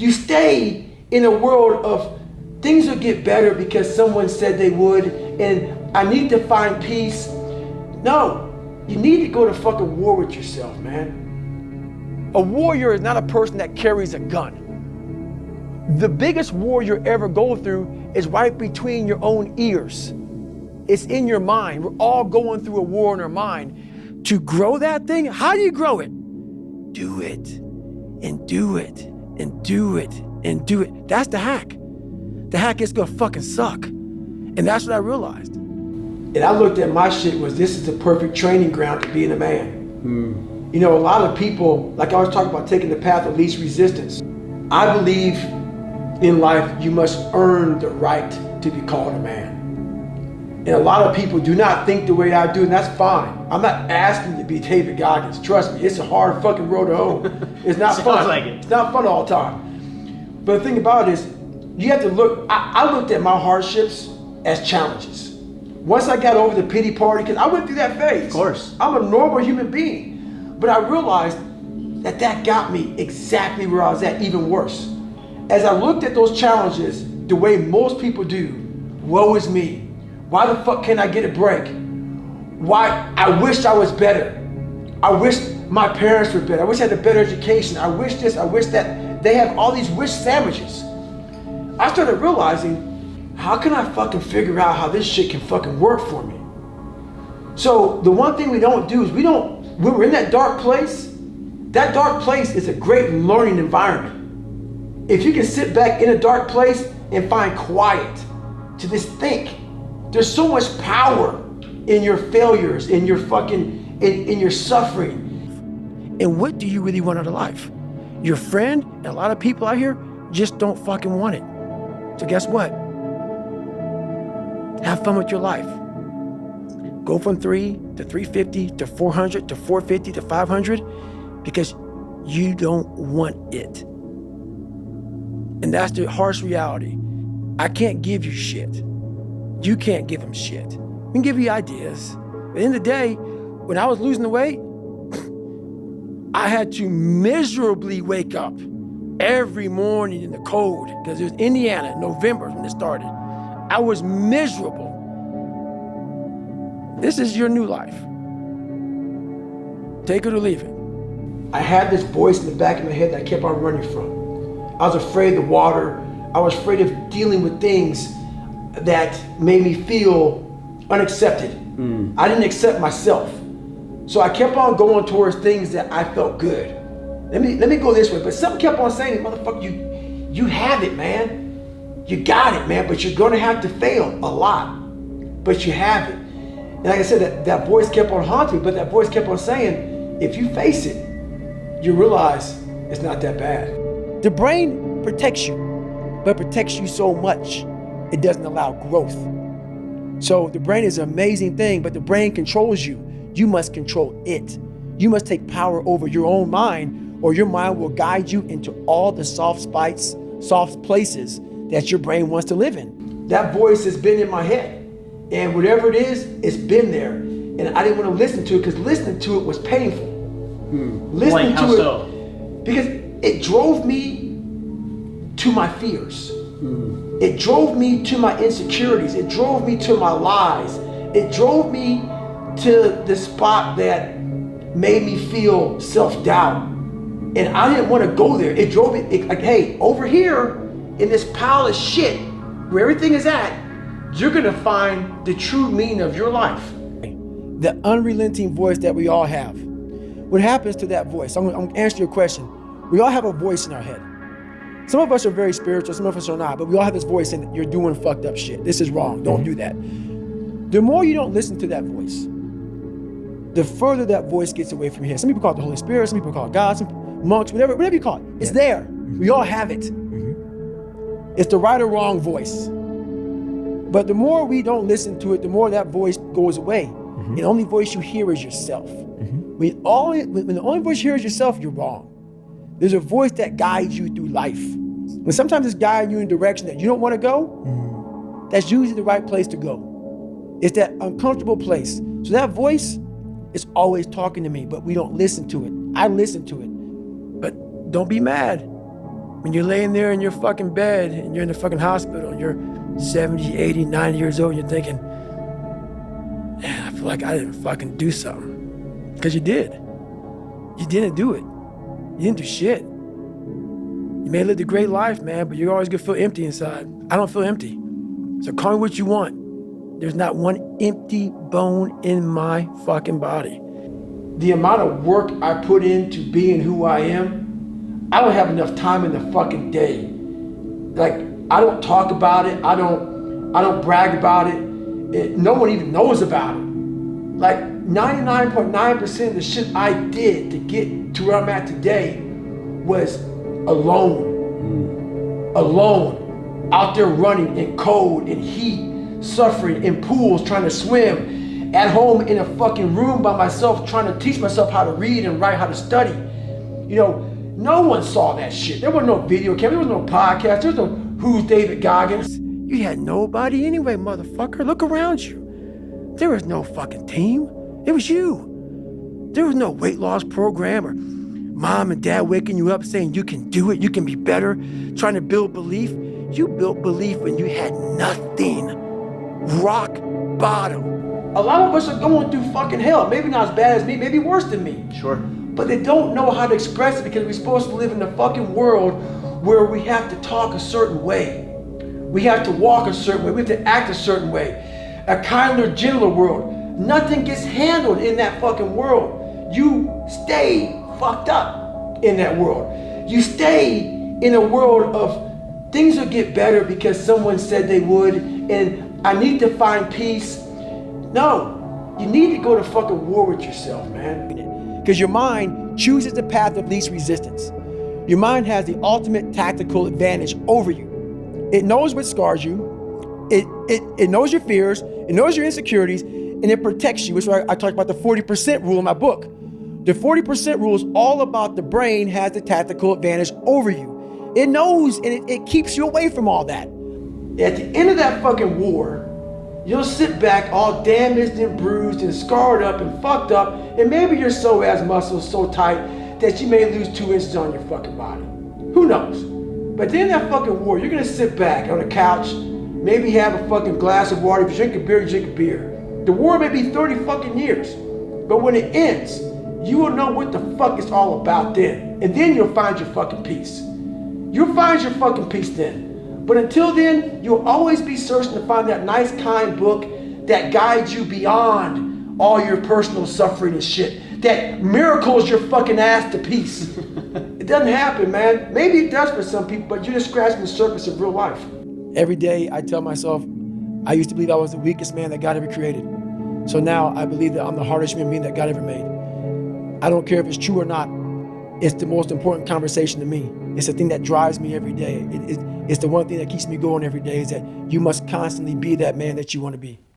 You stay in a world of things will get better because someone said they would, and I need to find peace. No, you need to go to fucking war with yourself, man. A warrior is not a person that carries a gun. The biggest war you ever go through is right between your own ears. It's in your mind. We're all going through a war in our mind. To grow that thing, how do you grow it? Do it, and do it, and do it, and do it. That's the hack. The hack is gonna fucking suck. And that's what I realized. And I looked at my shit was, this is the perfect training ground to being a man. You know, a lot of people, like I was talking about taking the path of least resistance. I believe in life, you must earn the right to be called a man. And a lot of people do not think the way I do, and that's fine. I'm not asking you to be David Goggins. Trust me, it's a hard fucking road to hoe. It's not fun. Like it. It's not fun all the time. But the thing about it is, you have to look, I looked at my hardships as challenges. Once I got over the pity party, because I went through that phase. Of course. I'm a normal human being. But I realized that got me exactly where I was at, even worse. As I looked at those challenges the way most people do, woe is me. Why the fuck can't I get a break? Why, I wished I was better. I wish my parents were better. I wish I had a better education. I wish this, I wish that. They have all these wish sandwiches. I started realizing, how can I fucking figure out how this shit can fucking work for me? So the one thing we don't do is when we're in that dark place is a great learning environment. If you can sit back in a dark place and find quiet to just think, there's so much power in your failures, in your fucking, in your suffering. And what do you really want out of life? Your friend and a lot of people out here just don't fucking want it. So guess what? Have fun with your life. Go from 3 to 350 to 400 to 450 to 500 because you don't want it. And that's the harsh reality. I can't give you shit. You can't give them shit. We can give you ideas. But at the end of the day, when I was losing the weight, I had to miserably wake up every morning in the cold, because it was Indiana, November when it started. I was miserable. This is your new life. Take it or leave it. I had this voice in the back of my head that I kept on running from. I was afraid of the water. I was afraid of dealing with things that made me feel unaccepted. I didn't accept myself. So I kept on going towards things that I felt good. Let me go this way, but something kept on saying, motherfucker, you have it, man. You got it, man, but you're gonna have to fail a lot, but you have it. And like I said, that voice kept on haunting me, but that voice kept on saying, if you face it, you realize it's not that bad. The brain protects you, but protects you so much, it doesn't allow growth. So the brain is an amazing thing, but the brain controls you. You must control it. You must take power over your own mind, or your mind will guide you into all the soft spots, soft places that your brain wants to live in. That voice has been in my head, and whatever it is, it's been there. And I didn't want to listen to it because listening to it was painful. Listening to it, so? Because it drove me to my fears. It drove me to my insecurities. It drove me to my lies. It drove me to the spot that made me feel self-doubt. And I didn't want to go there. It drove me, like, hey, over here in this pile of shit, where everything is at, you're gonna find the true meaning of your life. The unrelenting voice that we all have. What happens to that voice? I'm gonna answer your question. We all have a voice in our head. Some of us are very spiritual, some of us are not, but we all have this voice saying, you're doing fucked up shit. This is wrong, don't do that. The more you don't listen to that voice, the further that voice gets away from here. Some people call it the Holy Spirit, some people call it God, some monks, whatever you call it. It's there. We all have it. It's the right or wrong voice. But the more we don't listen to it, the more that voice goes away. And the only voice you hear is yourself. When the only voice you hear is yourself, you're wrong. There's a voice that guides you through life. When sometimes it's guiding you in a direction that you don't want to go, that's usually the right place to go. It's that uncomfortable place. So that voice is always talking to me, but we don't listen to it. I listen to it. But don't be mad. When you're laying there in your fucking bed and you're in the fucking hospital and you're 70, 80, 90 years old, and you're thinking, man, I feel like I didn't fucking do something. Because you did. You didn't do it. You didn't do shit. You may have lived a great life, man, but you're always gonna feel empty inside. I don't feel empty. So call me what you want. There's not one empty bone in my fucking body. The amount of work I put into being who I am, I don't have enough time in the fucking day. Like, I don't talk about it. I don't brag about it. No one even knows about it. Like 99.9% of the shit I did to get to where I'm at today was alone. Alone. Out there running in cold, in heat, suffering, in pools, trying to swim, at home in a fucking room by myself, trying to teach myself how to read and write, how to study. You know, no one saw that shit. There was no video camera, there was no podcast, there was no Who's David Goggins. You had nobody anyway, motherfucker. Look around you. There was no fucking team. It was you. There was no weight loss program or mom and dad waking you up saying you can do it, you can be better, trying to build belief. You built belief when you had nothing. Rock bottom. A lot of us are going through fucking hell. Maybe not as bad as me, maybe worse than me. Sure. But they don't know how to express it because we're supposed to live in a fucking world where we have to talk a certain way. We have to walk a certain way. We have to act a certain way. A kinder, gentler world. Nothing gets handled in that fucking world. You stay fucked up in that world. You stay in a world of things will get better because someone said they would, and I need to find peace. No, you need to go to fucking war with yourself, man. Because your mind chooses the path of least resistance. Your mind has the ultimate tactical advantage over you. It knows what scars you. It knows your fears. It knows your insecurities, and it protects you. Which is why I talked about the 40% rule in my book. The 40% rule is all about the brain has the tactical advantage over you. It knows, and it keeps you away from all that. At the end of that fucking war, you'll sit back all damaged and bruised and scarred up and fucked up, and maybe your psoas muscles so tight that you may lose 2 inches on your fucking body. Who knows? But at the end of that fucking war, you're gonna sit back on a couch, maybe have a fucking glass of water. If you drink a beer, you drink a beer. The war may be 30 fucking years, but when it ends, you will know what the fuck it's all about then. And then you'll find your fucking peace. You'll find your fucking peace then. But until then, you'll always be searching to find that nice, kind book that guides you beyond all your personal suffering and shit. That miracles your fucking ass to peace. It doesn't happen, man. Maybe it does for some people, but you're just scratching the surface of real life. Every day I tell myself, I used to believe I was the weakest man that God ever created. So now I believe that I'm the hardest human being that God ever made. I don't care if it's true or not. It's the most important conversation to me. It's the thing that drives me every day. It's the one thing that keeps me going every day is that you must constantly be that man that you want to be.